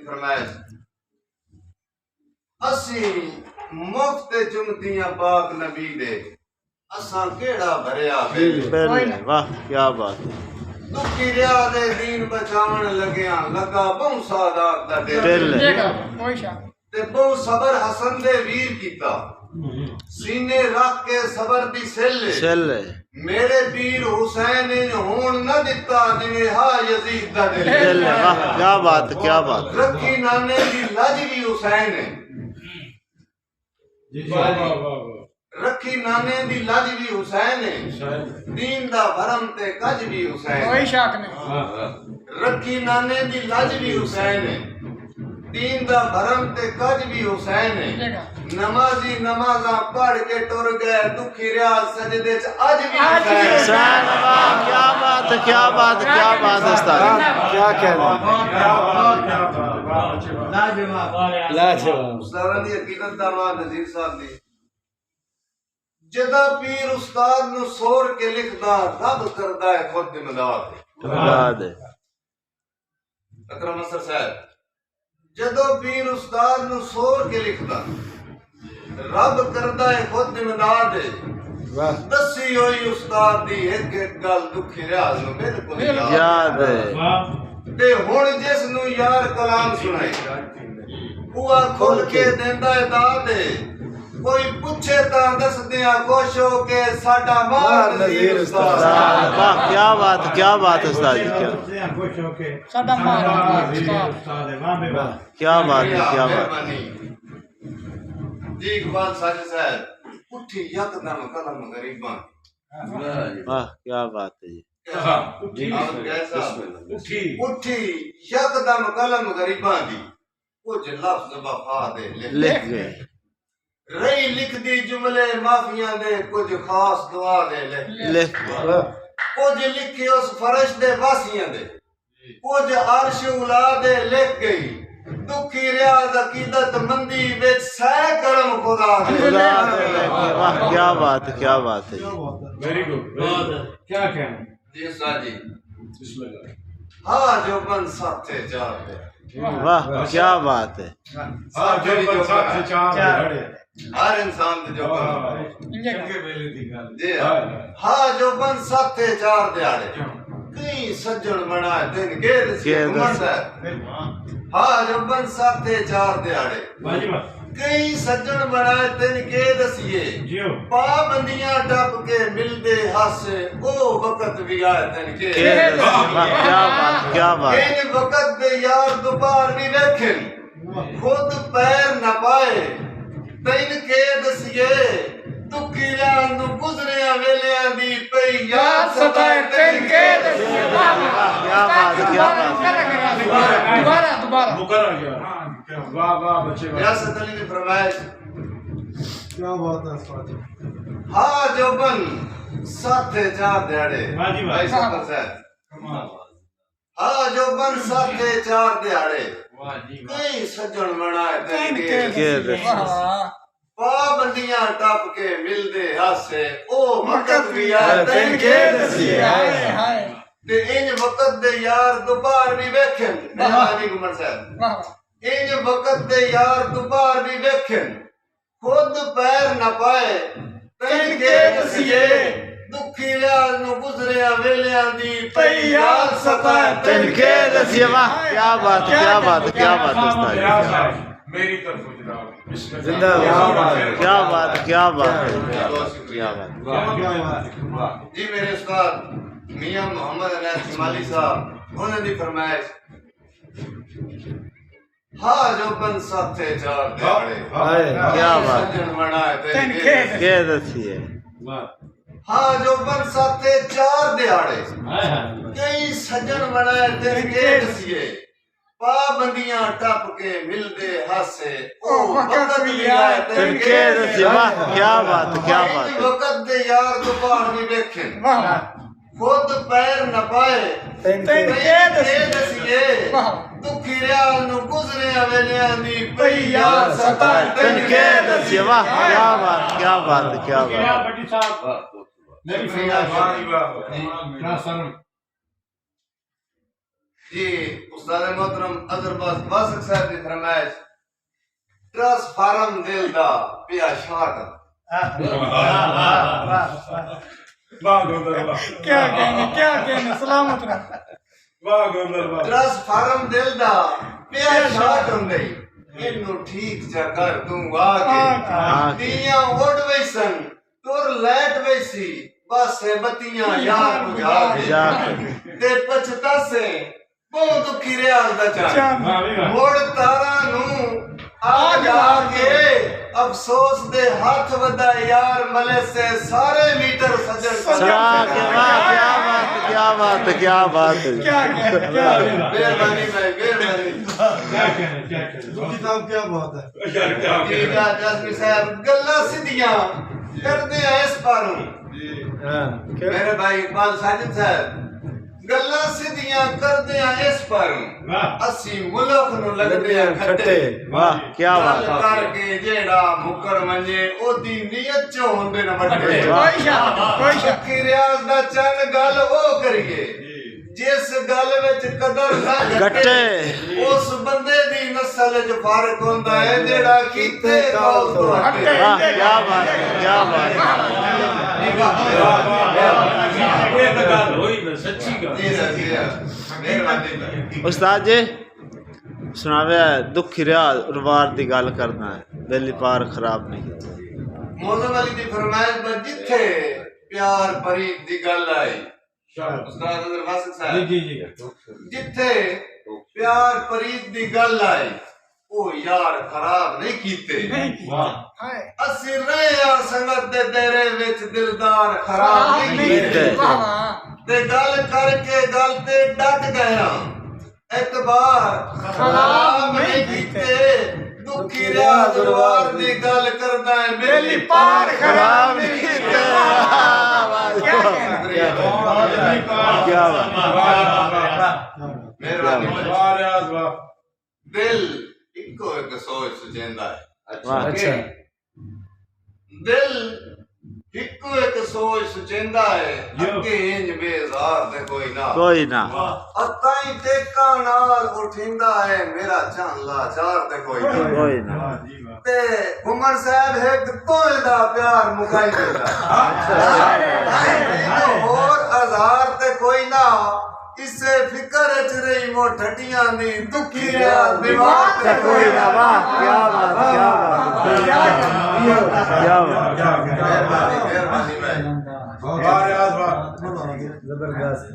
फरमाइश असी मुफ्त चुमतियां पाक नबी दे असा केड़ा भरया बिल वाह क्या बात है दुखी रिया दे दीन बचावन लग्या लगा बहु सादात दा दिल ते बहु सबर हसन दे वीर कीता सीने रख के सबर दी सिल मेरे पीर हुसैन ने होण न दिता जिवें हा यजीद दा दिल वाह क्या बात रखी नाने दी लज भी हुसैन है रखी नाने दी लज भी हुसैन है दीन दा भरम ते कज भी हुसैन कोई शक नहीं रखी नाने दी लज भी हुसैन है दीन दा भरम ते कज भी हुसैन है नमाजी नमाजा पढ़ के टुर गए दुखी रिया सजदे च अज भी हुसैन क्या बात उस्ताद क्या कहना लाजवाब उस्ताद दी हकीकत दा वा नजीर साहब दी जदा पीर उस्ताद नु सोर के लिखदा रब करदा है खुद इमदाद अकरम असर साहब जदो पीर उस्ताद नु सोर के लिखदा रब करदा है खुद इमदाद दसी होई उस्ताद दी एक एक गल दुखी रियाज नु बिल्कुल याद है ते हुण जिस नु यार कलाम सुनाई बुआ खोल के देंदा है दाद कोई पूछे ता दस दिया खुश हो के साडा मार नज़ीर उस्ताद वाह क्या बात उस्ताद जी क्या खुश हो के साडा मार उस्ताद वाह क्या बात जी इकबाल साजिद साहब उठी यकदम कलम गरीबां वाह क्या बात है जी उठी यकदम कलम गरीबां दी कुछ लफ्ज वफा दे लिख गए रही लिख दी जुमले माफिया दे कुछ खास दुआ दे लिख कुछ लिखे उस फर्श दे वासियां दे कुछ अर्श उला दे लिख गई दुखी रियाज अकीदत मंदी विच सह करम खुदा दे वाह क्या बात है वेरी गुड क्या कहना जी साहब जी हाँ जो बन साथे चार दे वाह क्या बात है हर इंसान दे जो जी हाँ जो बन साथे चार दिहाड़े कई सज्जन बना दिन के हाँ जो बन साथे चार दिहाड़े कई सज्जन बनाए दिन के दसिए पाबंदियां टप के मिलदे हासे ओ वक्त भी आए दिन के क्या बात इन वक्त दे यार दोपहर भी वेखन खुद पैर न पाए तैन के दसिए दुखी रात नु गुजरिया वेलियां दी पई याद सताए तैन के दसिए क्या बात दोबारा वाह बच्चे रियासत अली ने फरमाया क्या बात है उस्ताद हाँ जो बन साथे चार दिहाड़े वाह भाई सफर साहब हाँ जो बन साथे चार दिहाड़े कई सज्जन बनाए तैन के पाबंदियां टप के मिलदे हासे ओ वक्त भी आए तैन के दसिए ते इन वक्त दे यार दोपहर भी वेखन मेहरबानी गुमर साहब इन वक्त दे यार दोपहर भी वेखन खुद पैर न पाए तैन के दसिए दुखी रियाज नु गुजरिया वेलियां दी पई याद सताए तैन के दसिए वाह क्या बात उस्ताद मेरी तरफ जिंदाबाद क्या बात जी मेरे उस्ताद मियां मोहम्मद अनैस जमाली साहब उन्होंने दी फरमाइश हाँ जो बन साथे चार दिहाड़े क्या बात सज्जन बनाए तैन के दसिए हाँ जो बन साथे चार दिहाड़े कई सज्जन बनाए तैन के दसिए पाबंदियां टप के मिलदे हासे ओ वक्त भी आए तैन के दसिए वाह क्या बात वक्त दे यार दोपहर भी वेखन खुद पैर न पाए तैन के दसिए दुखी रियाज नु गुजरिया वेलियां दी पई याद सताए तैन के दसिए वाह क्या बात बड़ी साहब मेरी फरमाइश जी उस्ताद मोहतरम अजरबाज वासक साहब की फरमाइश ट्रांसफार्म दिल दा पिया शाट वाह गोंदल वाह क्या कहने सलामत रह वाह गोंदल वाह ट्रांसफार्म दिल दा पिया शाट हुंदे इन्नू ठीक चा कर तू आके दियां उड़ वैसन तुर लैट वैसी बस बत्तियां यार बुझा के ते पछतासे बहुत दुखी रियाल दा चान मुड़ तारा नू आ जाके अफसोस दे हाथ वदा यार मले से सारे मीटर सजन क्या बात मेहरबानी भाई मेहरबानी क्या कहने किताब क्या बात है यार क्या जी जासमी साहब गल्ला सीधियां करदे आ इस पारों मेरे भाई इकबाल साजिद साहब गल्ला सीधियां करदे आ इस पारों असी मुल्क नु लगदे आ खट्टे वाह क्या बात गल करके जेड़ा मुकर मंजे ओदी नियत चो होंदे न वड्डे कोई शक की रियाज दा चन गल ओ करिए जिस गल विच कदर ना गट्टे उस बंदे दी नस्ल च फर्क होंदा है जेड़ा कीते कौल तो हटे वाह क्या बात ये तो गल होई ना सच्ची गल जी जी मेहरबानी भाई उस्ताद जी सुनावे दुखी रिया उर्वार दी गल करना है बेली पार खराब नहीं मौजूद अली दी फरमाइश पर जिथे प्यार परीत दी गल आई उस्ताद अदर वासिक साहब जी जिथे प्यार परीत दी गल आई ओ यार खराब नहीं कीते वाह ਅਸੀਂ ਰਹੇ ਆ ਸੰਗਤ ਦੇ ਤੇਰੇ ਵਿੱਚ ਦਿਲਦਾਰ ਖਰਾਬ ਨਹੀਂ ਕੀਤੇ ਤੇ ਗੱਲ ਕਰਕੇ ਗੱਲ ਤੇ ਡਟ ਗਿਆ ਇਤਬਾਰ ਖਰਾਬ ਨਹੀਂ ਕੀਤੇ ਦੁਖੀ ਰਿਆ ਦਰਬਾਰ ਦੀ ਗੱਲ ਕਰਦਾ ਹੈ ਮੇਰੀ ਪਾਰ ਖਰਾਬ ਨਹੀਂ ਕੀਤੇ क्या बात ਮਿਹਰਬਾਨੀ वाह रियाज वाह ਦਿਲ ਇੱਕੋ ਇੱਕ ਸੋਚ ਸੁਝੇਂਦਾ ਹੈ वाह अच्छा दिल इक्को एक सोच सुचेंदा है अगे इंज बेजार ते कोई ना अताई टेका नाल उठिंदा है मेरा चान लाचार ते कोई ना ते घुमन साहब एक तोय दा प्यार मुकाई देता और हजार ते कोई ना इससे फिकर च रही मो ठटियां नी दुखी रिया दीवार ते कोई ना वाह क्या बात मेहरबानी भाई वाह रियाज वाह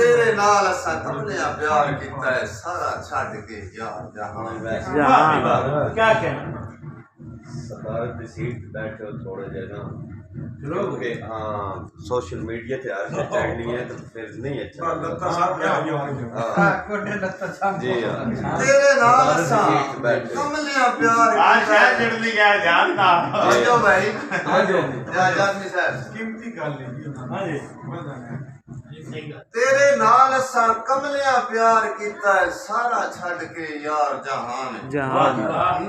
तेरे नाल असा कमलिया प्यार कीता है सारा छड़ के यार जहां क्या कहना सदारत दी सीट पे बैठे हो थोड़े जगह क्योंकि हाँ सोशल मीडिया थे आज चढ़नी है तो फिर नहीं अच्छा दत्ता साहब क्या हो जी हाँ तेरे नाल असा कमलिया प्यार कीता है जल्दी क्या जानना आजो भाई आजो जासमी साहब कीमती गल है हां जी तेरे नाल असा कमलिया प्यार कीता है सारा छड़ के यार जहान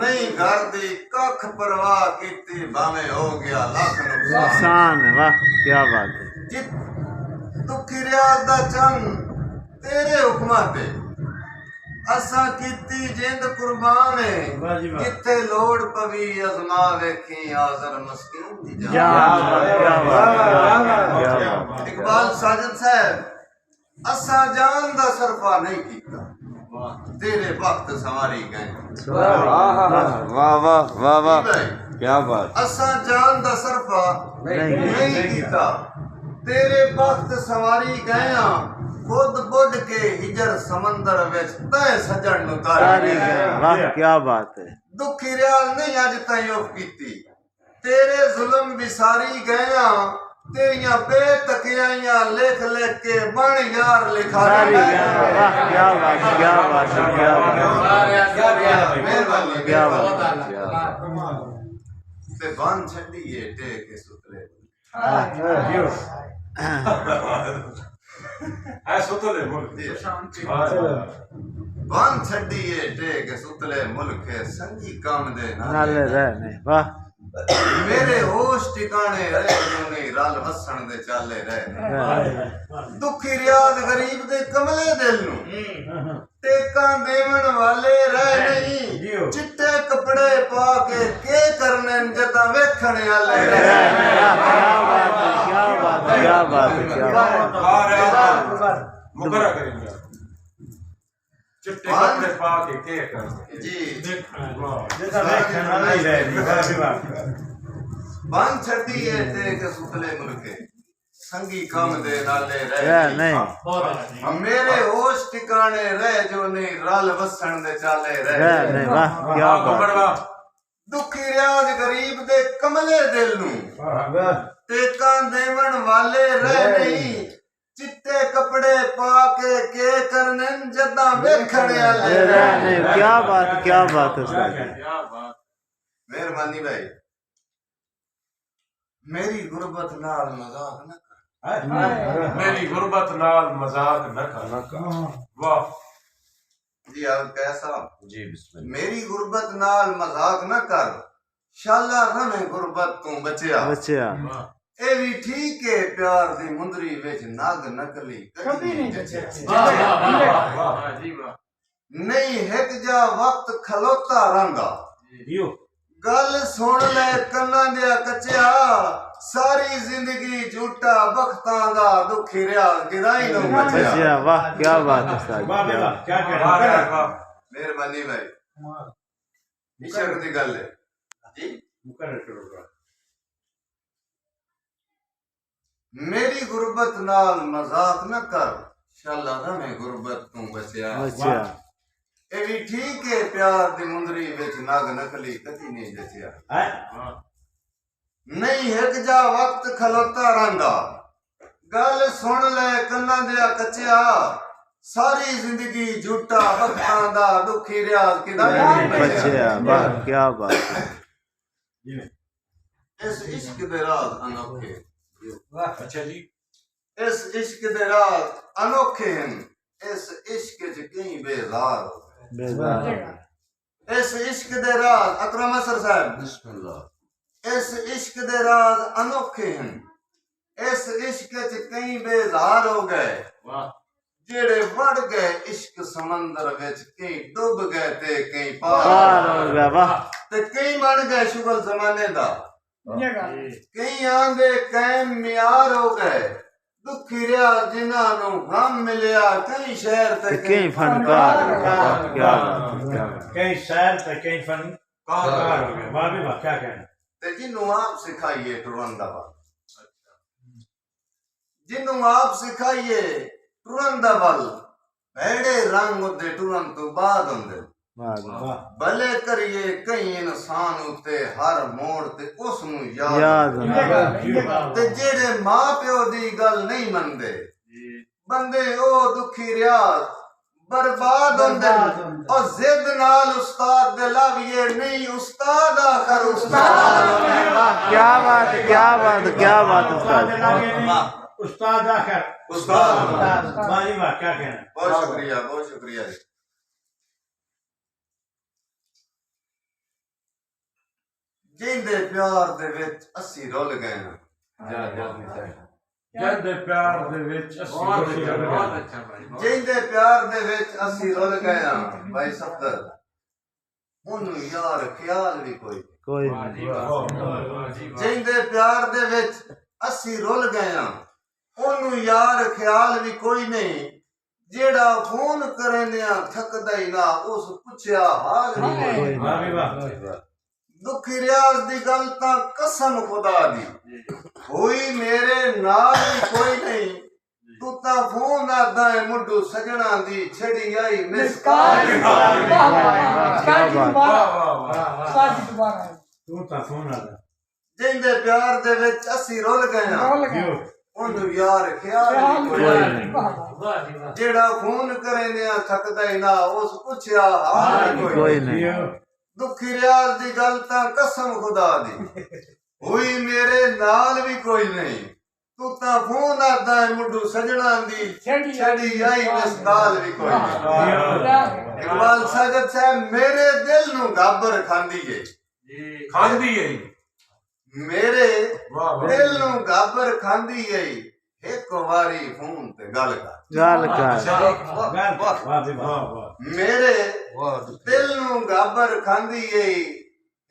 नहीं घर दी कख परवाह कीती भाਵੇਂ हो गया लाख नुकसान है वाह क्या बात है दुखी रियाज दा चंग तेरे हुक्मां ते असा कीती जिंद कुर्बान है जिथे लोड़ पवी अजमा वेखी आजर मस्कीन दी जान इकबाल साजिद साहब असा जान दा सरफा नहीं कीता तेरे वक्त सवारी गए वाह वाह वाह वाह क्या बात असा जान दा सरफा नहीं कीता तेरे वक्त सवारी गए खुद बुढ़ के हिजर समंदर विच तय सजन नु तारी वाह क्या बात है दुखी रियाज नहीं अज ताईं उफ कीती तेरे जुल्म विसारी गया तेरियां बेतकियां लिख लिख के बन यार लिखा वाह क्या बात क्या बात ते बन छड्डीए टेके सुतले सुतले मुल्क बन छड्डीए टेके सुतले मुल्क संगी कम दे नाले रहने वाह मेरे होश ठिकाने रहे जो नहीं रल वसन दे चाले रहे दुखी रियाज गरीब दे कमले दिल नू टेका देवन वाले रह नहीं चिट्टे कपड़े पा के करने जदा वेखण वाले रह क्या बात है मुकरा करेंगे चिट्टे कपड़े पा के करने जी जैसा देखना नहीं रहे बन छटी है ते के सुतले मुर्के संगी कम दे नाले रह नहीं हम मेरे होश ठिकाने रह जो नहीं रल वसन दे चाले रह नहीं वाह क्या बात दुखी रियाज गरीब दे कमले दिल नू टेका देवन वाले रह नहीं चिट्टे कपड़े पा के करने जदा वेखण वाले रह नहीं क्या बात है मेहरबानी भाई मेरी गुरबत नाल मजाक न कर मेरी गुर्बत नाल मजाक न कर वाह जी आप कैसा जी बिस्मिल्लाह मेरी गुरबत नाल मजाक न कर शाला रमे गुरबत तू बचिया बच्चा ए भी ठीक है प्यार दी मुंदरी विच नाग नकली कभी नहीं जचिया जचिया। नहीं हिक जा वक्त खलोता रंगा गल सुन ले कन्ना दिया कच्चिया सारी जिंदगी झूठा बख्तां दा दुखी रिया गिराई नो बचिया बच्चा वाह क्या बात है उस्ताद क्या कहना मेहरबानी भाई इशक दी गल है जी मेरी गुरबत नाल मजाक न कर शाला रमे गुरबत तू बचिया बच्चा ए भी ठीक है प्यार दी मुंदरी विच नाग नकली कदी नहीं जचिया नहीं हिक जा वक्त खलोता रंगा गल सुन ले कन्ना दिया कच्चिया सारी जिंदगी झूठा बख्तां दा दुखी रियाज किदा बच्चा वाह क्या बात है इस इश्क दे राज अनोखे अच्छा जी इस इश्क दे राज अनोखे हैं इस इश्क च कई बेजार हो गए बेजार इस इश्क दे राज अकरम असर साहब बिस्मिल्लाह इस इश्क दे राज अनोखे हैं इस इश्क च कई बेजार हो गए जेड़े बढ़ गए इश्क समंदर विच कई डूब गए ते कई पार पार हो गया वाह ते कई बन गए शुगल जमाने दा कई आंदे कायम मियार हो गए दुखी रिया जिन्हां नू गम मिलिया कई शहर ते कई फनकार वाह क्या बात है कई शहर पे कई फन कार हो गए वाह भी वाह क्या कहना ते जिन्नू आप सिखाइए टुरन दा बल जिन्नू आप सिखाइए टुरन दा बल भेड़े रंग उदे टुरन तो बाद हुंदे वाह भले करिए कई इंसान उते हर मोड़ ते उस नू याद याद ते जेड़े मां प्यो दी गल नहीं मनदे बंदे ओ दुखी रियाज बर्बाद होंदे और जिद नाल उस्ताद दे लाविए नहीं उस्ताद आखर उस्ताद क्या बात है क्या बात उस्ताद उस्ताद आखिर उस्ताद वाह जी वाह क्या कहना बहुत शुक्रिया जी जिंदे प्यार दे विच अस्सी रुल गए जद प्यार दे विच अस्सी जिंदे प्यार दे विच अस्सी रुल गए भाई सफदर उन्नू यार ख्याल भी कोई नहीं जिंदे प्यार दे विच अस्सी रुल गए उन्नू यार ख्याल भी कोई नहीं जेड़ा फोन करनिया थकदा ही ना उस पुछया हाल भी कोई वाह भी वाह दुखी रियाज दी गल तां कसम खुदा दी होई मेरे नाल भी कोई नहीं तू तां फोन आदा है मुंडू सजना दी छड़ी आई मिस कॉल तू ता फोन आ जिंदे प्यार दे विच अस्सी रुल गए ओनू यार ख्याल भी कोई नहीं जेड़ा फोन करनिया थकदा ही ना उस पुछया हाल भी कोई नहीं दुखी रियाज दी गल तां कसम खुदा दी हुई मेरे नाल भी कोई नहीं तू तां फोन आदा है मुंडू सजना दी छड़ी आई मिसकाल भी कोई नहीं इकबाल साजद साहब मेरे दिल नू गाबर खांदी है ਮੇਰੇ ਵਾਹ ਵਾਹ ਦਿਲ ਨੂੰ ਗਾਬਰ ਖਾਂਦੀ ਏ ਇੱਕ ਵਾਰੀ ਫੋਨ ਤੇ ਗੱਲ ਕਰ ਗੱਲ ਕਰ ਵਾਹ ਵਾਹ ਮੇਰੇ ਦਿਲ ਨੂੰ ਗਾਬਰ ਖਾਂਦੀ ਏ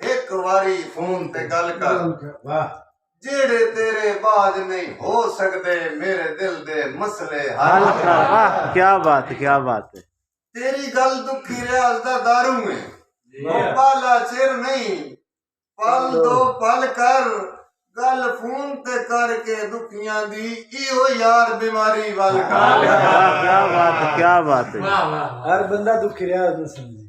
ਇੱਕ ਵਾਰੀ ਫੋਨ ਤੇ ਗੱਲ ਕਰ ਵਾਹ ਜਿਹੜੇ ਤੇਰੇ ਬਾਜ ਨਹੀਂ ਹੋ ਸਕਦੇ ਮੇਰੇ ਦਿਲ ਦੇ ਮਸਲੇ हल हल कर वाह क्या बात है तेरी गल दुखी रियाज दा दारू है वो पाला चिर नहीं पल दो पल कर गल फोन ते करके दुखियां दी इहो यार बीमारी वाल कर वाह क्या बात है हर बंदा दुखी रहा उसने समझी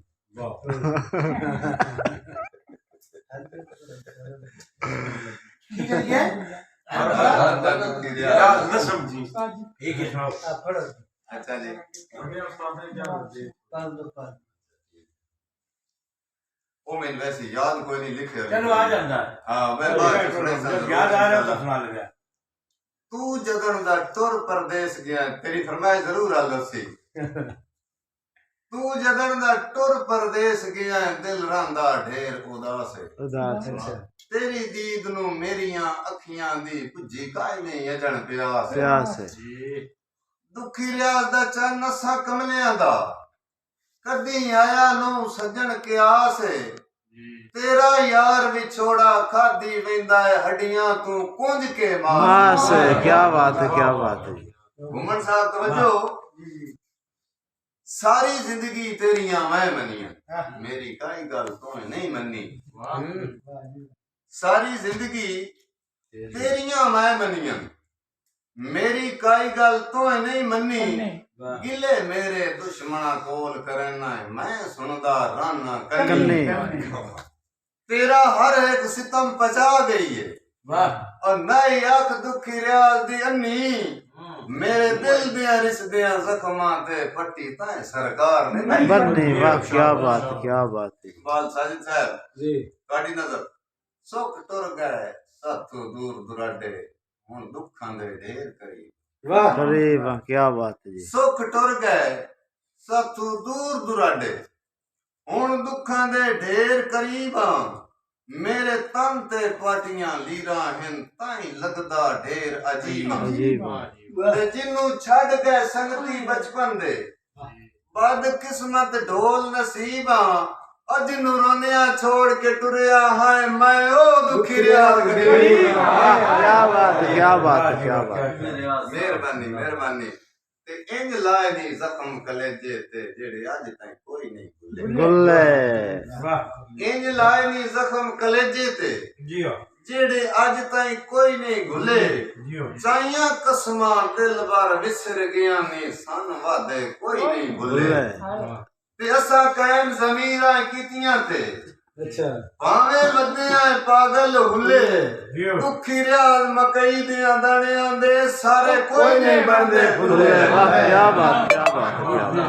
दुखी रियाज यार न समझी एक ही सुनाओ अच्छा जी हमने उस्ताद ने क्या बोलते वो मैंने वैसे याद कोई नहीं लिखे चलो आ जाता है हाँ मैं बात सुने जब याद आ रहा हो तो सुना ले तू जगन दा टुर परदेस गया तेरी फरमाइश जरूर आ लसी तू जगन दा टुर परदेस गया दिल रंदा ढेर उदास है उदास है तेरी दीद नु मेरियां अखियां दी भुजी काई नहीं अजन प्यास है प्यास है दुखी रियाज दा चन्न असा कमलियां दा कदी आया नु सजन के आस है तेरा यार विछोड़ा खादी वेंदा है हड्डियां तू कुंज के मास है क्या बात है घुमन साहब तवज्जो सारी जिंदगी तेरियां मैं मनिया मेरी काई गल तो नहीं मन्नी सारी जिंदगी तेरियां मैं मनिया मेरी काई गल तो नहीं मन्नी गिले मेरे दुश्मना कोल करना है मैं सुनदा राना कन्नी तेरा हर एक सितम पचा गई है वाह और नई अख दुखी रियाज दी अन्नी मेरे दिल दिया रिश्तियां जख्मां ते पट्टी ताए सरकार ने बन्नी वाह क्या बात है इकबाल साजिद साहब जी काटी नजर सुख टुर गए साथों दूर दुराडे हुन दुखां दे ढेर करी वाह अरे वाह क्या बात है जी सुख टुर गए साथों दूर दुराडे हुन दुखां दे ढेर करीब मेरे तन ते पाटियां लीरा हिन ताई लगदा ढेर अजीब अजीब ते जिन्नू छड़ गए संगती बचपन दे बद किस्मत ढोल नसीबा अज नू रोनिया छोड़ के टुरिया हाय मैं ओ दुखी रियाज गरीब क्या बात है मेहरबानी ते इंज लाए दी जख्म कलेजे ते जेड़े अज ताईं कोई नहीं भुले गुल्ले वाह इंज लाए दी जख्म कलेजे ते जियो जेड़े अज ताईं कोई नहीं भुले जियो चाइयां कसमां दिल बार विसर गया नी सन वादे कोई नहीं भुले गुल्ले ते असा कायम ज़मीरां कीतियां ते अच्छा भावे बदनिया पागल हुले जियो दुखी रियाज मकई दियां दाणियां दे सारे कोई नहीं बनदे गुल्ले वाह क्या बात है